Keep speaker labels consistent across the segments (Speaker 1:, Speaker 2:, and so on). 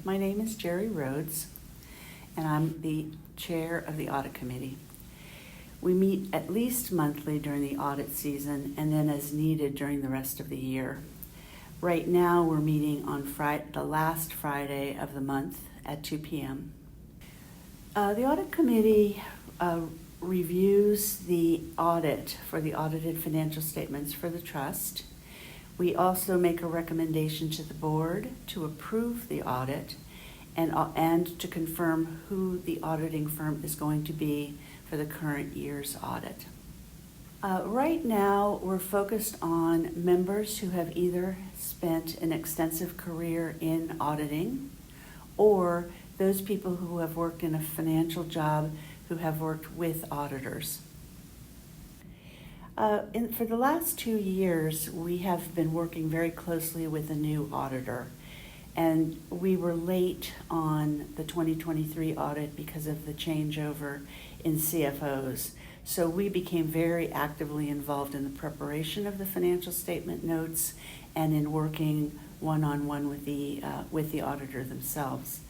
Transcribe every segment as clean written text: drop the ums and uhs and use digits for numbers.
Speaker 1: my name is Jerry Rhodes, and I'm the chair of the audit committee. We meet at least monthly during the audit season and then as needed during the rest of the year. Right now, we're meeting on the last Friday of the month at 2 p.m. The audit committee reviews the audit for the audited financial statements for the trust. We also make a recommendation to the board to approve the audit and to confirm who the auditing firm is going to be for the current year's audit. Right now, we're focused on members who have either spent an extensive career in auditing or those people who have worked in a financial job who have worked with auditors. For the last 2 years, we have been working very closely with a new auditor, and we were late on the 2023 audit because of the changeover in CFOs. So we became very actively involved in the preparation of the financial statement notes and in working one-on-one with the auditor themselves.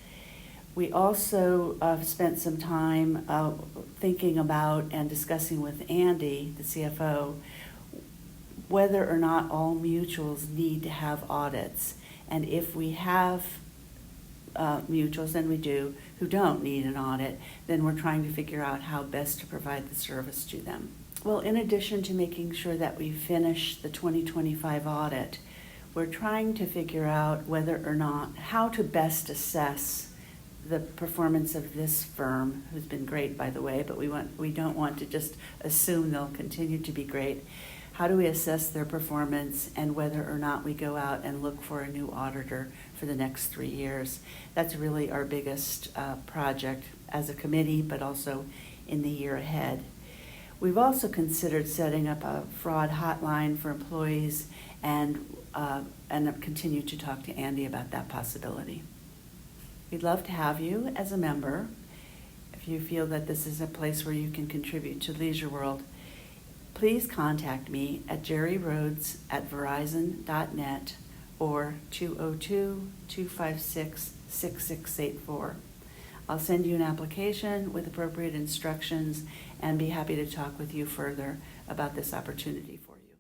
Speaker 1: We also spent some time thinking about and discussing with Andy, the CFO, whether or not all mutuals need to have audits. And if we have mutuals, and we do, who don't need an audit, then we're trying to figure out how best to provide the service to them. Well, in addition to making sure that we finish the 2025 audit, we're trying to figure out whether or not, how to best assess the performance of this firm, who's been great, by the way, but we don't want to just assume they'll continue to be great. How do we assess their performance and whether or not we go out and look for a new auditor for the next 3 years? That's really our biggest project as a committee, but also in the year ahead. We've also considered setting up a fraud hotline for employees and continue to talk to Andy about that possibility. We'd love to have you as a member. If you feel that this is a place where you can contribute to Leisure World, please contact me at jerryrhodes@verizon.net or 202-256-6684. I'll send you an application with appropriate instructions and be happy to talk with you further about this opportunity for you.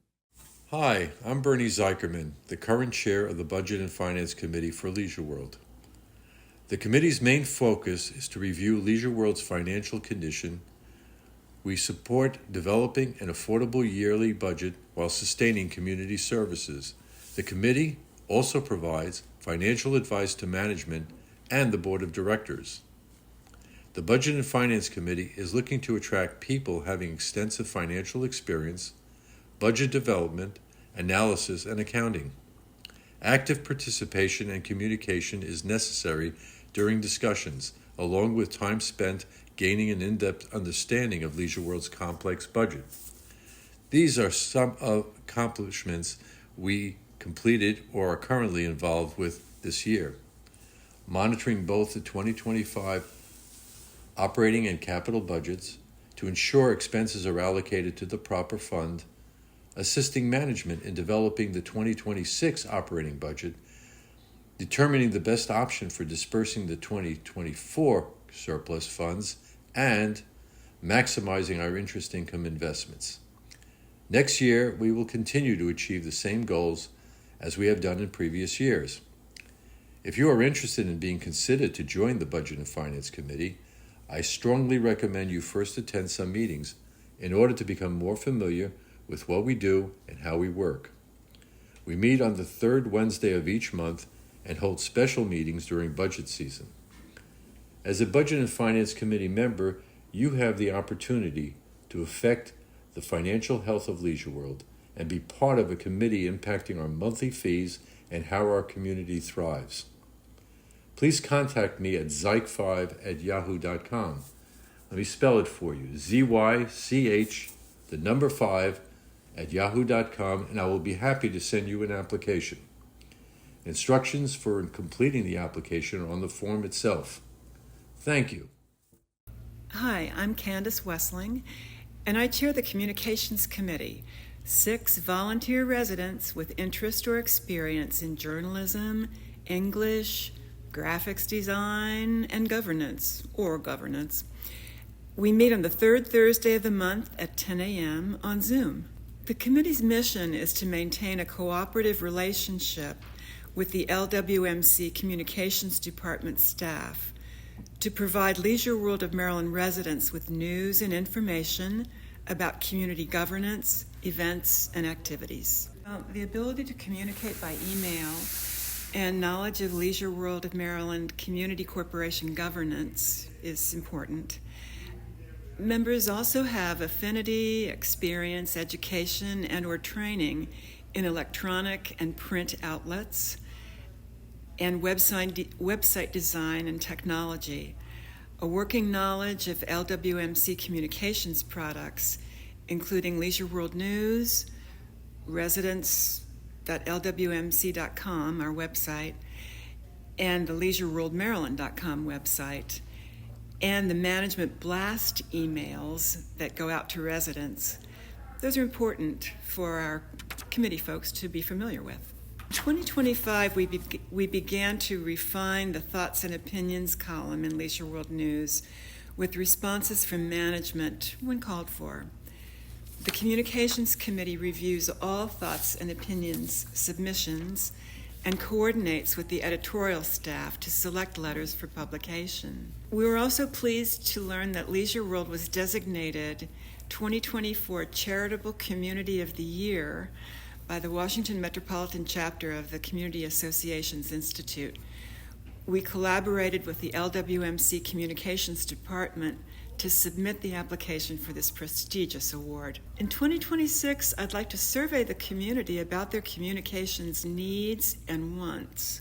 Speaker 2: Hi, I'm Bernie Zeikerman, the current chair of the Budget and Finance Committee for Leisure World. The committee's main focus is to review Leisure World's financial condition. We support developing an affordable yearly budget while sustaining community services. The committee also provides financial advice to management and the board of directors. The Budget and Finance Committee is looking to attract people having extensive financial experience, budget development, analysis, and accounting. Active participation and communication is necessary during discussions, along with time spent gaining an in-depth understanding of Leisure World's complex budget. These are some accomplishments we completed or are currently involved with this year. Monitoring both the 2025 operating and capital budgets to ensure expenses are allocated to the proper fund, assisting management in developing the 2026 operating budget, determining the best option for dispersing the 2024 surplus funds, and maximizing our interest income investments. Next year, we will continue to achieve the same goals as we have done in previous years. If you are interested in being considered to join the Budget and Finance Committee, I strongly recommend you first attend some meetings in order to become more familiar with what we do and how we work. We meet on the third Wednesday of each month and hold special meetings during budget season. As a Budget and Finance Committee member, you have the opportunity to affect the financial health of Leisure World and be part of a committee impacting our monthly fees and how our community thrives. Please contact me at zych5@yahoo.com. Let me spell it for you, ZYCH5@yahoo.com, and I will be happy to send you an application. Instructions for completing the application are on the form itself. Thank you.
Speaker 3: Hi, I'm Candace Wessling, and I chair the Communications Committee. 6 volunteer residents with interest or experience in journalism, English, graphics design, and governance, or governance. We meet on the third Thursday of the month at 10 a.m. on Zoom. The committee's mission is to maintain a cooperative relationship with the LWMC Communications Department staff to provide Leisure World of Maryland residents with news and information about community governance, events, and activities. The ability to communicate by email and knowledge of Leisure World of Maryland Community Corporation governance is important. Members also have affinity, experience, education, and/or training in electronic and print outlets and website design and technology, a working knowledge of LWMC communications products, including Leisure World News, residents.lwmc.com, our website, and the leisureworldmaryland.com website, and the management blast emails that go out to residents. Those are important for our committee folks to be familiar with. In 2025, we began to refine the Thoughts and Opinions column in Leisure World News with responses from management when called for. The Communications Committee reviews all Thoughts and Opinions submissions and coordinates with the editorial staff to select letters for publication. We were also pleased to learn that Leisure World was designated 2024 Charitable Community of the Year by the Washington Metropolitan Chapter of the Community Associations Institute. We collaborated with the LWMC Communications Department to submit the application for this prestigious award. In 2026, I'd like to survey the community about their communications needs and wants.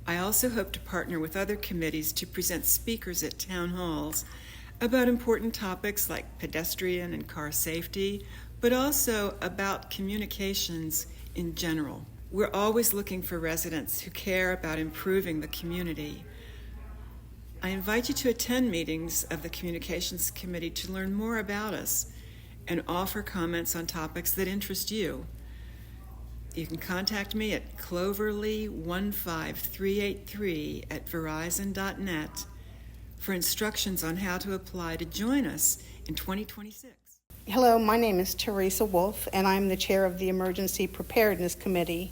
Speaker 3: I also hope to partner with other committees to present speakers at town halls about important topics like pedestrian and car safety, but also about communications in general. We're always looking for residents who care about improving the community. I invite you to attend meetings of the Communications Committee to learn more about us and offer comments on topics that interest you. You can contact me at cloverly15383@verizon.net for instructions on how to apply to join us in 2026.
Speaker 4: Hello, my name is Teresa Wolf, and I'm the chair of the Emergency Preparedness Committee.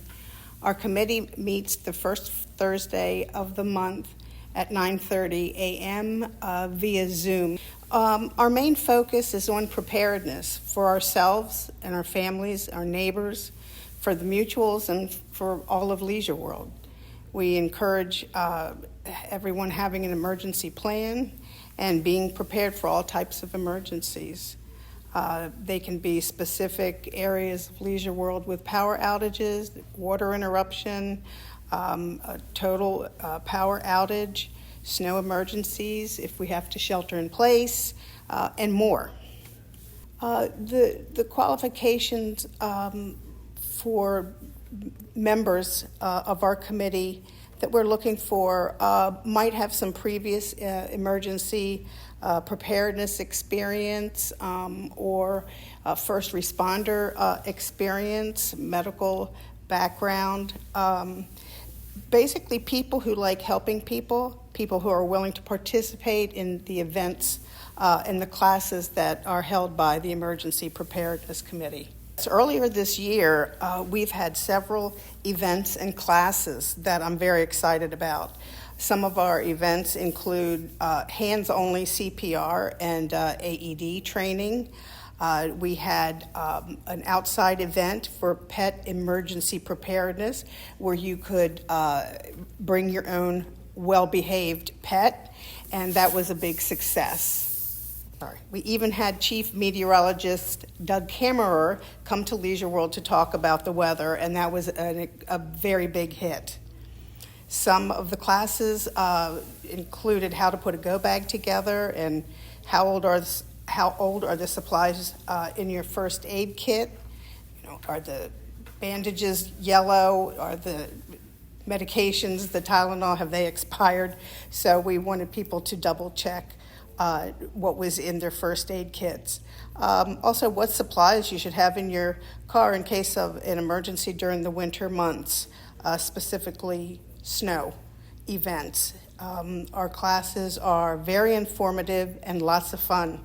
Speaker 4: Our committee meets the first Thursday of the month at 9:30 a.m. Via Zoom. Our main focus is on preparedness for ourselves and our families, our neighbors, for the mutuals, and for all of Leisure World. We encourage everyone having an emergency plan and being prepared for all types of emergencies. They can be specific areas of Leisure World with power outages, water interruption, a total power outage, snow emergencies, if we have to shelter in place, and more. The qualifications for members of our committee that we're looking for might have some previous emergency preparedness experience or first responder experience, medical background. Basically, people who like helping people who are willing to participate in the events and the classes that are held by the Emergency Preparedness Committee. So earlier this year, we've had several events and classes that I'm very excited about. Some of our events include hands-only CPR and AED training. We had an outside event for pet emergency preparedness where you could bring your own well-behaved pet, and that was a big success. We even had Chief Meteorologist Doug Kammerer come to Leisure World to talk about the weather, and that was a very big hit. Some of the classes included how to put a go bag together and how old are the supplies in your first aid kit. Are the bandages yellow? Are the medications, the Tylenol, have they expired? So we wanted people to double check what was in their first aid kits. Also, what supplies you should have in your car in case of an emergency during the winter months, specifically snow. events. Our classes are very informative and lots of fun.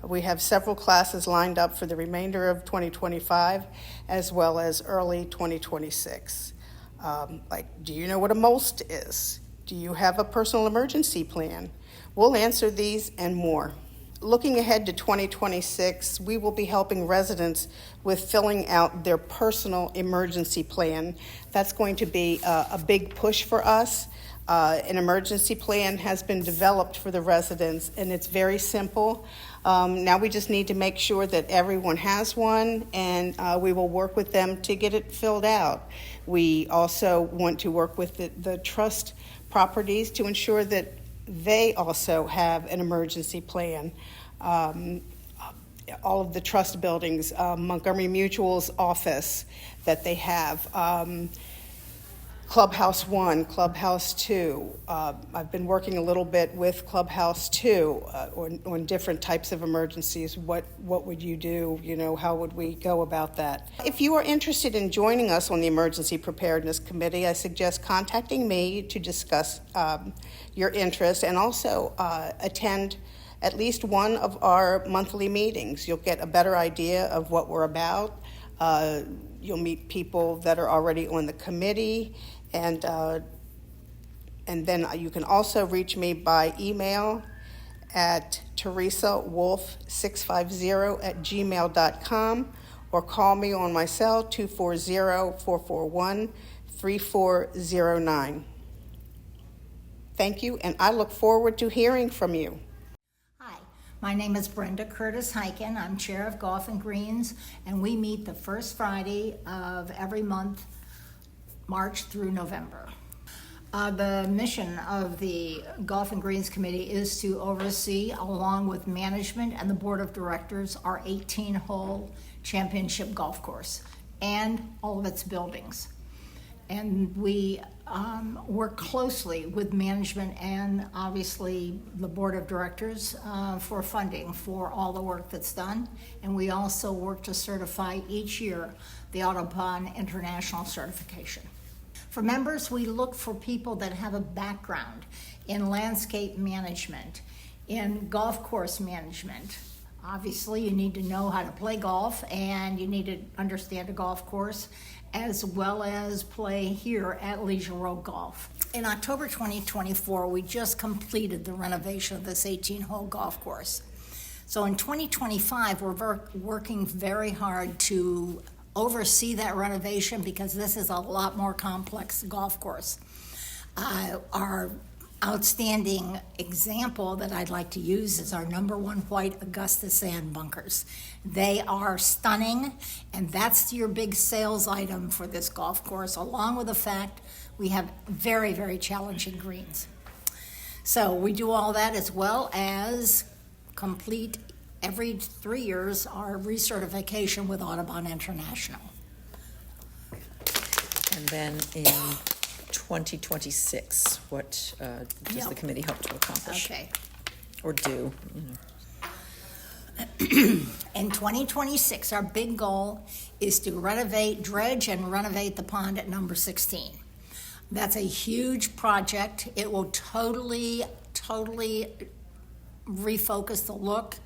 Speaker 4: We have several classes lined up for the remainder of 2025 as well as early 2026. Do you know what a MOST is? Do you have a personal emergency plan? We'll answer these and more. Looking ahead to 2026, we will be helping residents with filling out their personal emergency plan. That's going to be a big push for us. An emergency plan has been developed for the residents, and it's very simple. Now we just need to make sure that everyone has one, and we will work with them to get it filled out. We also want to work with the trust properties to ensure that they also have an emergency plan. All of the trust buildings, Montgomery Mutual's office that they have, Clubhouse 1, Clubhouse 2. I've been working a little bit with Clubhouse 2 on different types of emergencies. What would you do? How would we go about that? If you are interested in joining us on the Emergency Preparedness Committee, I suggest contacting me to discuss your interest and also attend at least one of our monthly meetings. You'll get a better idea of what we're about. You'll meet people that are already on the committee, and then you can also reach me by email at teresawolf650@gmail.com or call me on my cell 240-441-3409. Thank you, and I look forward to hearing from you.
Speaker 5: Hi, my name is Brenda Curtis Heiken. I'm Chair of Golf and Greens, and we meet the first Friday of every month, March through November. The mission of the Golf and Greens Committee is to oversee, along with management and the Board of Directors, our 18-hole championship golf course and all of its buildings. And we work closely with management and obviously the Board of Directors for funding for all the work that's done. And we also work to certify each year the Audubon International Certification. For members, we look for people that have a background in landscape management, in golf course management. Obviously, you need to know how to play golf and you need to understand a golf course, as well as play here at Leisure World Golf. In October 2024, we just completed the renovation of this 18-hole golf course. So in 2025, we're working very hard to oversee that renovation because this is a lot more complex golf course. Our outstanding example that I'd like to use is our #1 white Augusta sand bunkers. They are stunning, and that's your big sales item for this golf course, along with the fact we have very, very challenging greens. So we do all that as well as complete every 3 years our recertification with Audubon International.
Speaker 6: And then in 2026, what does the committee hope to accomplish?
Speaker 5: Okay.
Speaker 6: Or do?
Speaker 5: In 2026, our big goal is to dredge and renovate the pond at number 16. That's a huge project. It will totally refocus the look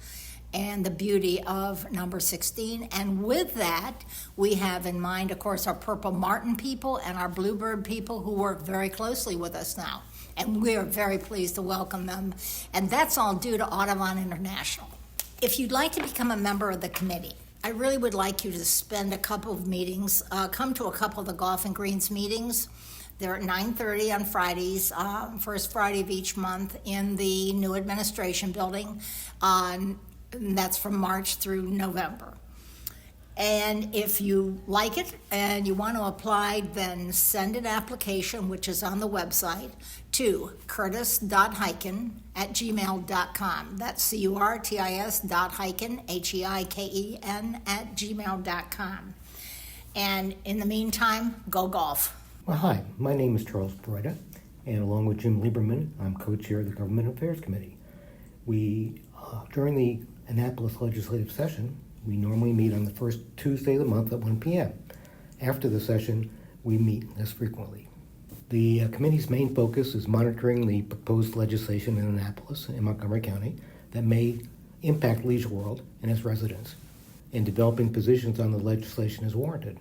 Speaker 5: and the beauty of number 16. And with that, we have in mind, of course, our Purple Martin people and our Bluebird people who work very closely with us now. And we are very pleased to welcome them. And that's all due to Audubon International. If you'd like to become a member of the committee, I really would like you to spend a couple of meetings, come to a couple of the Golf and Greens meetings. They're at 9:30 on Fridays, first Friday of each month in the new administration building. And that's from March through November. And if you like it and you want to apply, then send an application, which is on the website, to curtis.heiken@gmail.com. That's curtis.heiken, HEIKEN, @gmail.com. And in the meantime, go golf.
Speaker 7: Well, hi, my name is Charles Beretta, and along with Jim Lieberman, I'm co-chair of the Government Affairs Committee. We, during the Annapolis legislative session, we normally meet on the first Tuesday of the month at 1 p.m. After the session, we meet less frequently. The committee's main focus is monitoring the proposed legislation in Annapolis and Montgomery County that may impact Leisure World and its residents, and developing positions on the legislation as warranted.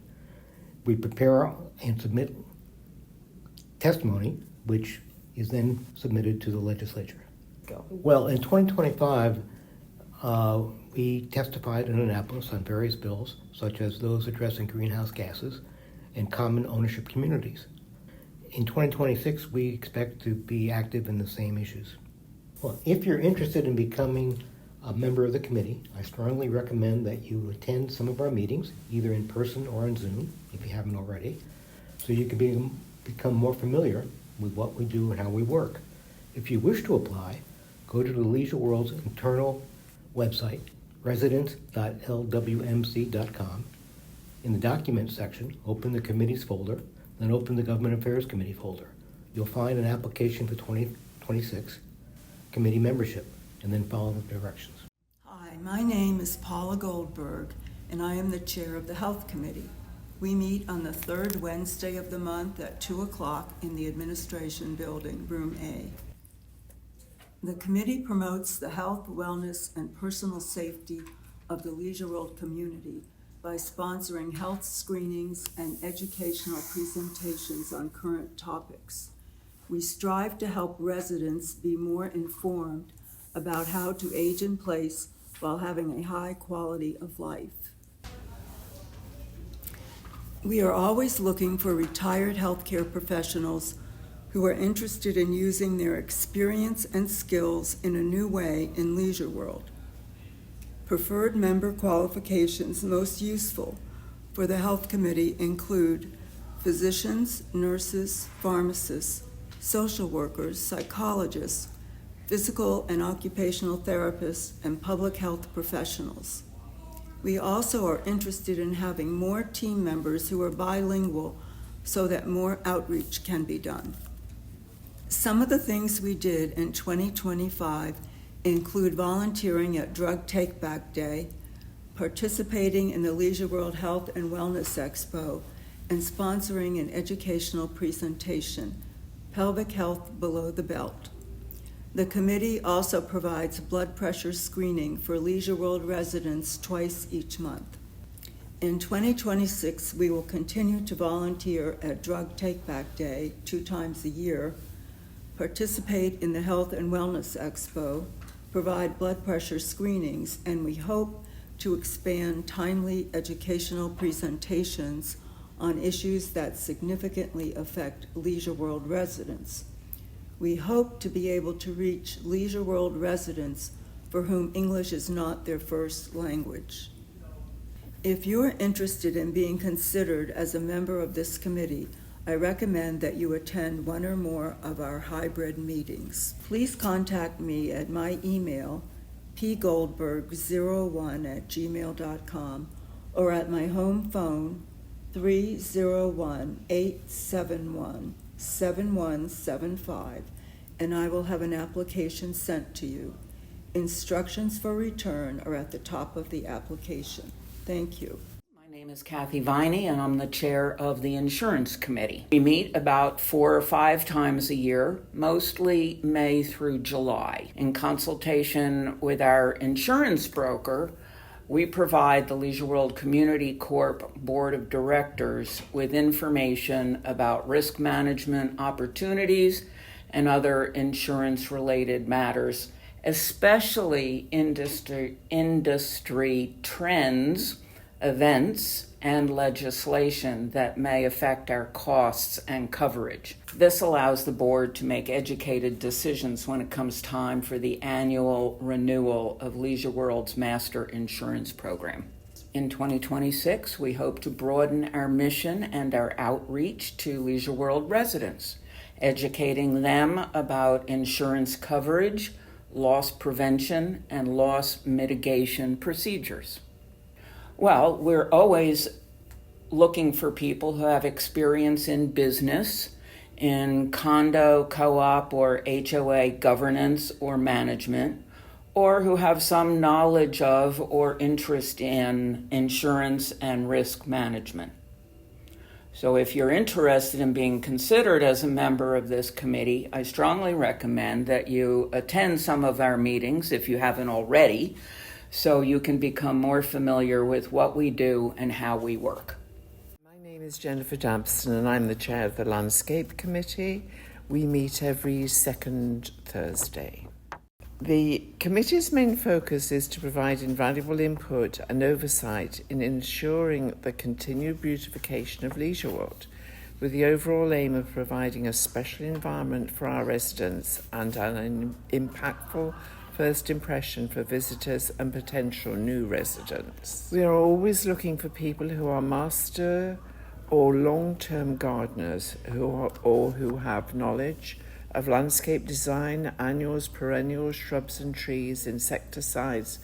Speaker 7: We prepare and submit testimony, which is then submitted to the legislature. Well, in 2025, we testified in Annapolis on various bills, such as those addressing greenhouse gases and common ownership communities. In 2026, we expect to be active in the same issues. Well, if you're interested in becoming a member of the committee, I strongly recommend that you attend some of our meetings, either in person or on Zoom, if you haven't already, so you can become more familiar with what we do and how we work. If you wish to apply, go to the Leisure World's internal website, residents.lwmc.com. In the Documents section, open the Committees folder, then open the Government Affairs Committee folder. You'll find an application for 2026 committee membership, and then follow the directions.
Speaker 8: Hi, my name is Paula Goldberg, and I am the chair of the Health Committee. We meet on the third Wednesday of the month at 2 o'clock in the Administration Building, Room A. The committee promotes the health, wellness, and personal safety of the Leisure World community by sponsoring health screenings and educational presentations on current topics. We strive to help residents be more informed about how to age in place while having a high quality of life. We are always looking for retired healthcare professionals who are interested in using their experience and skills in a new way in Leisure World. Preferred member qualifications most useful for the Health Committee include physicians, nurses, pharmacists, social workers, psychologists, physical and occupational therapists, and public health professionals. We also are interested in having more team members who are bilingual so that more outreach can be done. Some of the things we did in 2025 include volunteering at Drug Take Back Day, participating in the Leisure World Health and Wellness Expo, and sponsoring an educational presentation, Pelvic Health Below the Belt. The committee also provides blood pressure screening for Leisure World residents twice each month. In 2026, we will continue to volunteer at Drug Take Back Day 2 times a year, participate in the Health and Wellness Expo, provide blood pressure screenings, and we hope to expand timely educational presentations on issues that significantly affect Leisure World residents. We hope to be able to reach Leisure World residents for whom English is not their first language. If you're interested in being considered as a member of this committee, I recommend that you attend one or more of our hybrid meetings. Please contact me at my email, pgoldberg01@gmail.com, or at my home phone, 301-871-7175, and I will have an application sent to you. Instructions for return are at the top of the application. Thank you.
Speaker 9: My name is Kathy Viney, and I'm the chair of the Insurance Committee. We meet about 4 or 5 times a year, mostly May through July. In consultation with our insurance broker, we provide the Leisure World Community Corp Board of Directors with information about risk management opportunities and other insurance-related matters, especially industry trends, events, and legislation that may affect our costs and coverage. This allows the board to make educated decisions when it comes time for the annual renewal of Leisure World's master insurance program. In 2026, we hope to broaden our mission and our outreach to Leisure World residents, educating them about insurance coverage, loss prevention, and loss mitigation procedures. Well, we're always looking for people who have experience in business, in condo, co-op, or HOA governance or management, or who have some knowledge of or interest in insurance and risk management. So if you're interested in being considered as a member of this committee, I strongly recommend that you attend some of our meetings if you haven't already, so you can become more familiar with what we do and how we work.
Speaker 10: My name is Jennifer Dabston and I'm the chair of the Landscape Committee. We meet every second Thursday. The committee's main focus is to provide invaluable input and oversight in ensuring the continued beautification of Leisure World, with the overall aim of providing a special environment for our residents and an impactful first impression for visitors and potential new residents. We are always looking for people who are master or long-term gardeners who have knowledge of landscape design, annuals, perennials, shrubs and trees, insecticides,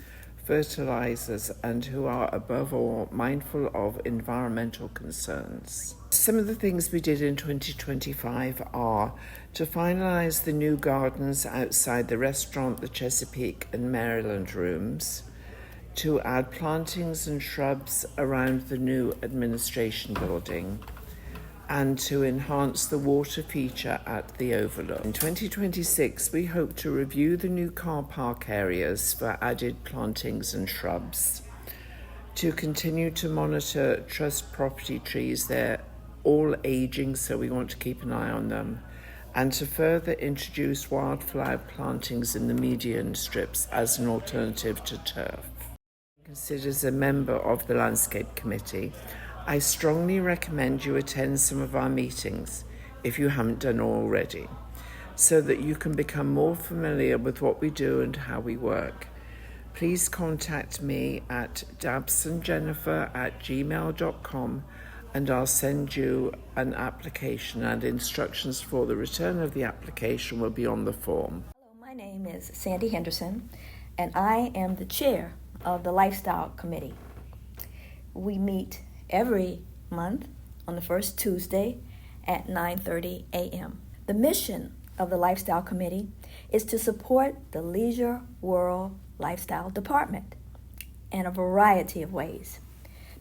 Speaker 10: fertilizers, and who are above all mindful of environmental concerns. Some of the things we did in 2025 are to finalize the new gardens outside the restaurant, the Chesapeake and Maryland rooms, to add plantings and shrubs around the new administration building, and to enhance the water feature at the Overlook. In 2026, we hope to review the new car park areas for added plantings and shrubs, to continue to monitor trust property trees. They're all aging, so we want to keep an eye on them, and to further introduce wildflower plantings in the median strips as an alternative to turf. Considered as a member of the Landscape Committee, I strongly recommend you attend some of our meetings, if you haven't done already, so that you can become more familiar with what we do and how we work. Please contact me at dabsonjennifer@gmail.com and I'll send you an application, and instructions for the return of the application will be on the form.
Speaker 11: Hello, my name is Sandy Henderson, and I am the chair of the Lifestyle Committee. We meet every month on the first Tuesday at 9:30 a.m. The mission of the Lifestyle Committee is to support the Leisure World Lifestyle Department in a variety of ways.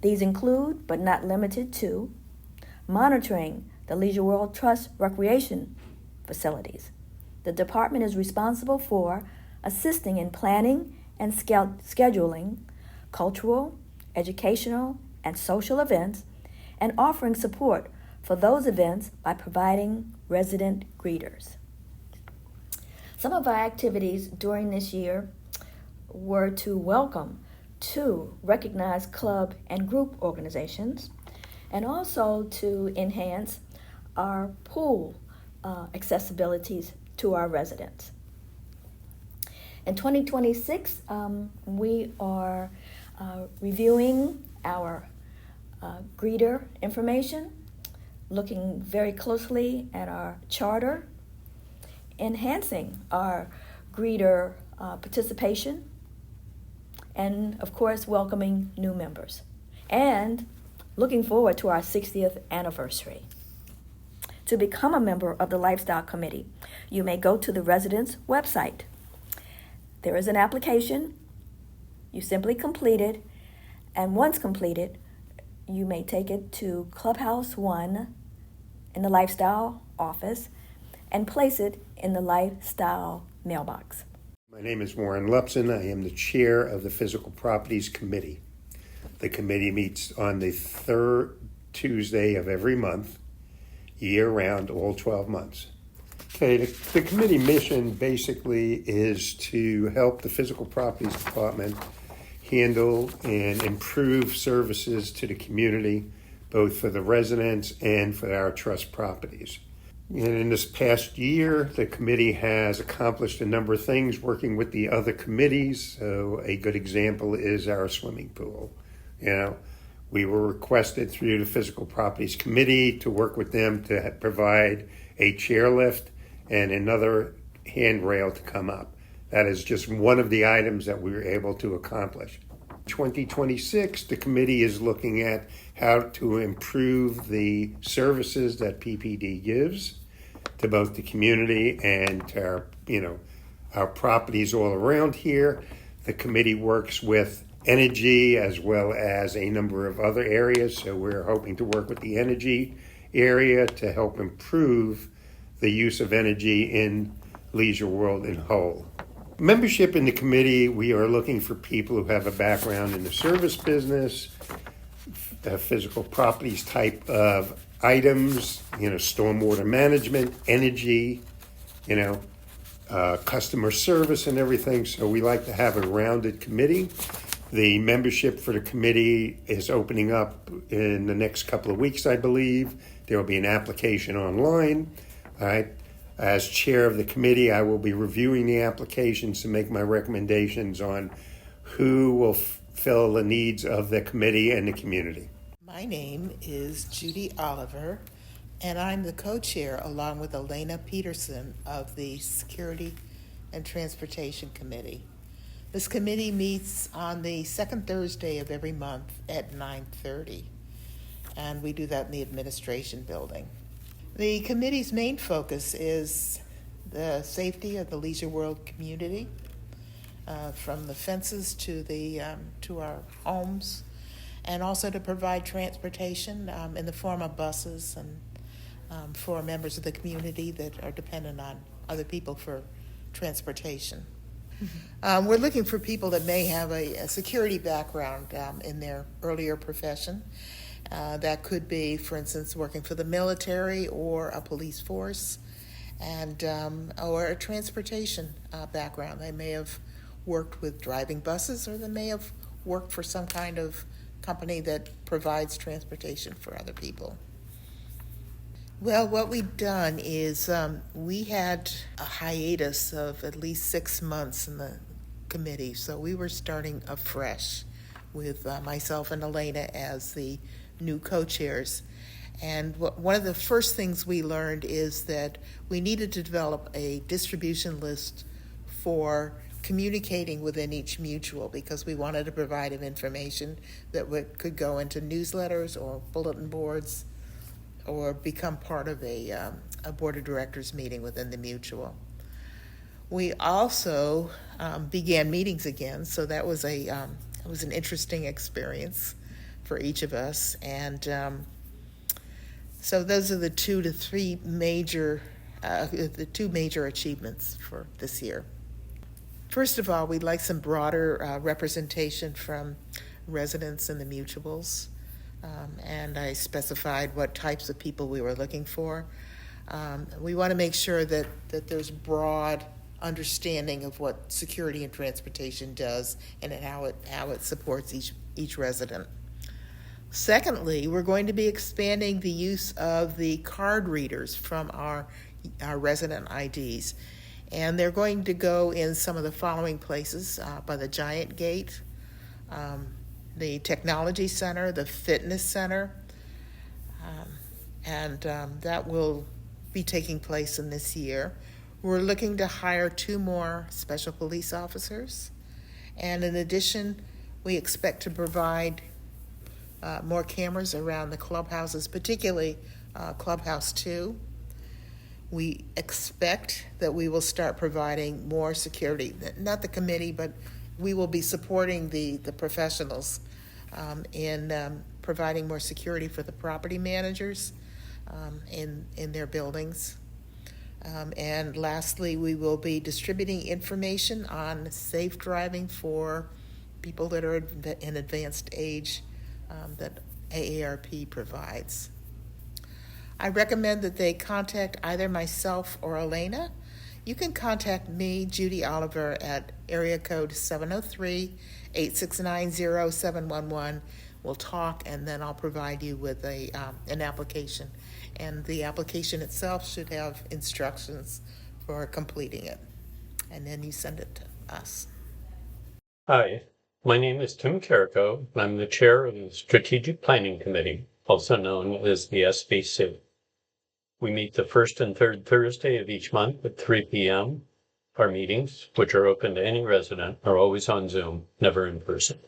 Speaker 11: These include, but not limited to, monitoring the Leisure World Trust recreation facilities. The department is responsible for assisting in planning and scheduling cultural, educational, and social events, and offering support for those events by providing resident greeters. Some of our activities during this year were to welcome 2 recognized club and group organizations, and also to enhance our pool accessibilities to our residents. In 2026, we are reviewing our greeter information, looking very closely at our charter, enhancing our greeter participation, and of course welcoming new members, and looking forward to our 60th anniversary. To become a member of the Lifestyle Committee, you may go to the residence website. There is an application. You simply complete it, and once completed, you may take it to Clubhouse 1 in the Lifestyle office and place it in the Lifestyle mailbox.
Speaker 12: My name is Warren Lupson. I am the chair of the Physical Properties Committee. The committee meets on the 3rd Tuesday of every month, year-round, all 12 months. Okay, the committee mission basically is to help the Physical Properties Department handle and improve services to the community, both for the residents and for our trust properties. And in this past year, the committee has accomplished a number of things working with the other committees. So a good example is our swimming pool. We were requested through the Physical Properties Committee to work with them to provide a chairlift and another handrail to come up. That is just one of the items that we were able to accomplish. 2026, the committee is looking at how to improve the services that PPD gives to both the community and to our properties all around here. The committee works with energy as well as a number of other areas. So we're hoping to work with the energy area to help improve the use of energy in Leisure World in whole. Membership in the committee, we are looking for people who have a background in the service business, physical properties type of items, stormwater management, energy, customer service and everything. So we like to have a rounded committee. The membership for the committee is opening up in the next couple of weeks, I believe. There will be an application online. All right. As chair of the committee, I will be reviewing the applications to make my recommendations on who will fill the needs of the committee and the community.
Speaker 13: My name is Judy Oliver, and I'm the co-chair along with Elena Peterson of the Security and Transportation Committee. This committee meets on the second Thursday of every month at 9:30, and we do that in the administration building. The committee's main focus is the safety of the Leisure World community, from the fences to our homes, and also to provide transportation in the form of buses and for members of the community that are dependent on other people for transportation. We're looking for people that may have a security background in their earlier profession. That could be, for instance, working for the military or a police force, and or a transportation background. They may have worked with driving buses, or they may have worked for some kind of company that provides transportation for other people. Well, what we've done is we had a hiatus of at least 6 months in the committee, so we were starting afresh with myself and Elena as the new co-chairs. And one of the first things we learned is that we needed to develop a distribution list for communicating within each mutual, because we wanted to provide information that could go into newsletters or bulletin boards or become part of a board of directors meeting within the mutual. We also began meetings again, so that was it was an interesting experience for each of us, and so those are the two major achievements for this year. First of all, we'd like some broader representation from residents in the mutuals, and I specified what types of people we were looking for. We want to make sure that there's broad understanding of what security and transportation does and how it supports each resident. Secondly, we're going to be expanding the use of the card readers from our resident IDs. And they're going to go in some of the following places: by the Giant Gate, the Technology Center, the Fitness Center, and that will be taking place in this year. We're looking to hire 2 more special police officers. And in addition, we expect to provide more cameras around the clubhouses, particularly Clubhouse 2. We expect that we will start providing more security, not the committee, but we will be supporting the professionals in providing more security for the property managers in their buildings. And lastly, we will be distributing information on safe driving for people that are in advanced age that AARP provides. I recommend that they contact either myself or Elena. You can contact me, Judy Oliver, at area code 703-869-0711. We'll talk, and then I'll provide you with an application. And the application itself should have instructions for completing it. And then you send it to us.
Speaker 14: Hi, my name is Tim Carrico, and I'm the chair of the Strategic Planning Committee, also known as the SBC. We meet the first and third Thursday of each month at 3 p.m. Our meetings, which are open to any resident, are always on Zoom, never in person.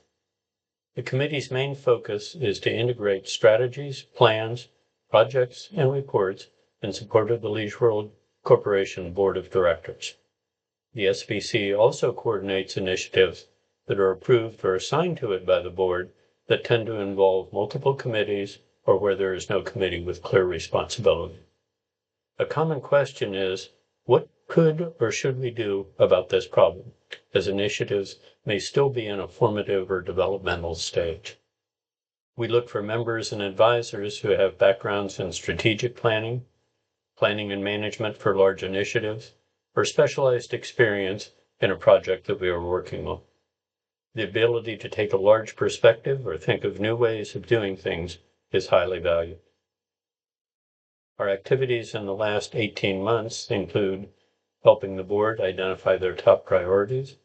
Speaker 14: The committee's main focus is to integrate strategies, plans, projects, and reports in support of the Leisure World Corporation Board of Directors. The SBC also coordinates initiatives that are approved or assigned to it by the board that tend to involve multiple committees or where there is no committee with clear responsibility. A common question is, what could or should we do about this problem, as initiatives may still be in a formative or developmental stage? We look for members and advisors who have backgrounds in strategic planning, planning and management for large initiatives, or specialized experience in a project that we are working on. The ability to take a large perspective or think of new ways of doing things is highly valued. Our activities in the last 18 months include helping the board identify their top priorities,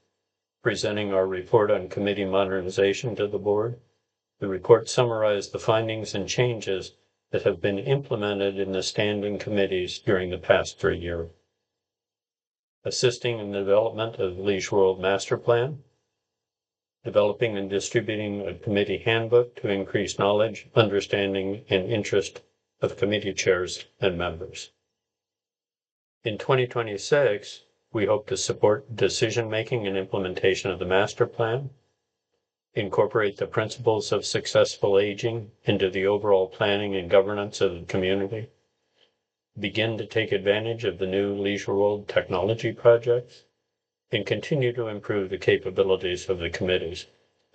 Speaker 14: presenting our report on committee modernization to the board. The report summarized the findings and changes that have been implemented in the standing committees during the past 3 years. Assisting in the development of the Leisure World Master Plan, developing and distributing a committee handbook to increase knowledge, understanding, and interest of committee chairs and members. In 2026, we hope to support decision-making and implementation of the master plan, incorporate the principles of successful aging into the overall planning and governance of the community, begin to take advantage of the new Leisure World technology projects, and continue to improve the capabilities of the committees,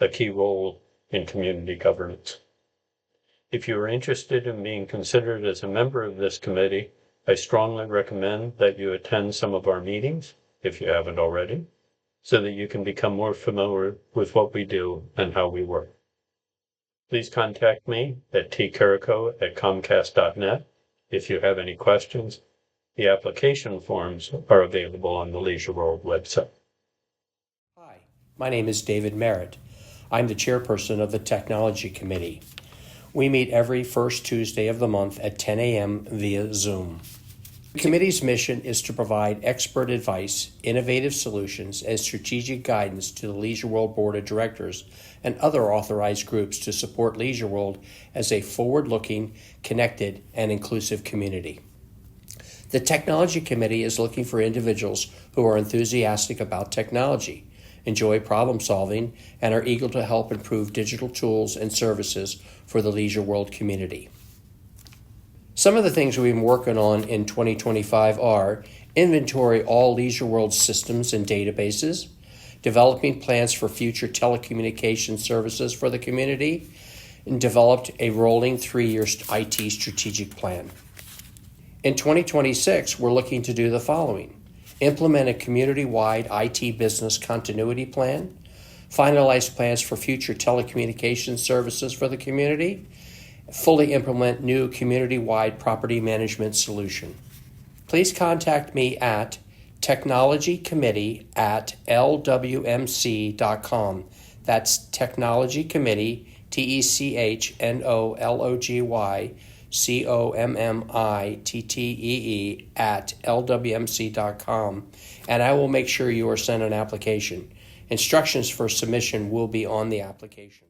Speaker 14: a key role in community governance. If you are interested in being considered as a member of this committee, I strongly recommend that you attend some of our meetings, if you haven't already, so that you can become more familiar with what we do and how we work. Please contact me at tcarico@comcast.net if you have any questions. The application forms are available on the Leisure World website.
Speaker 15: Hi, my name is David Merritt. I'm the chairperson of the Technology Committee. We meet every first Tuesday of the month at 10 a.m. via Zoom. The committee's mission is to provide expert advice, innovative solutions, and strategic guidance to the Leisure World Board of Directors and other authorized groups to support Leisure World as a forward-looking, connected, and inclusive community. The Technology Committee is looking for individuals who are enthusiastic about technology, enjoy problem solving, and are eager to help improve digital tools and services for the Leisure World community. Some of the things we've been working on in 2025 are inventory all Leisure World systems and databases, developing plans for future telecommunications services for the community, and developed a rolling 3-year IT strategic plan. In 2026, we're looking to do the following: implement a community-wide IT business continuity plan, finalize plans for future telecommunications services for the community, fully implement new community-wide property management solution. Please contact me at technologycommittee@lwmc.com. That's technologycommittee, technologycommittee @lwmc.com, and I will make sure you are sent an application. Instructions for submission will be on the application.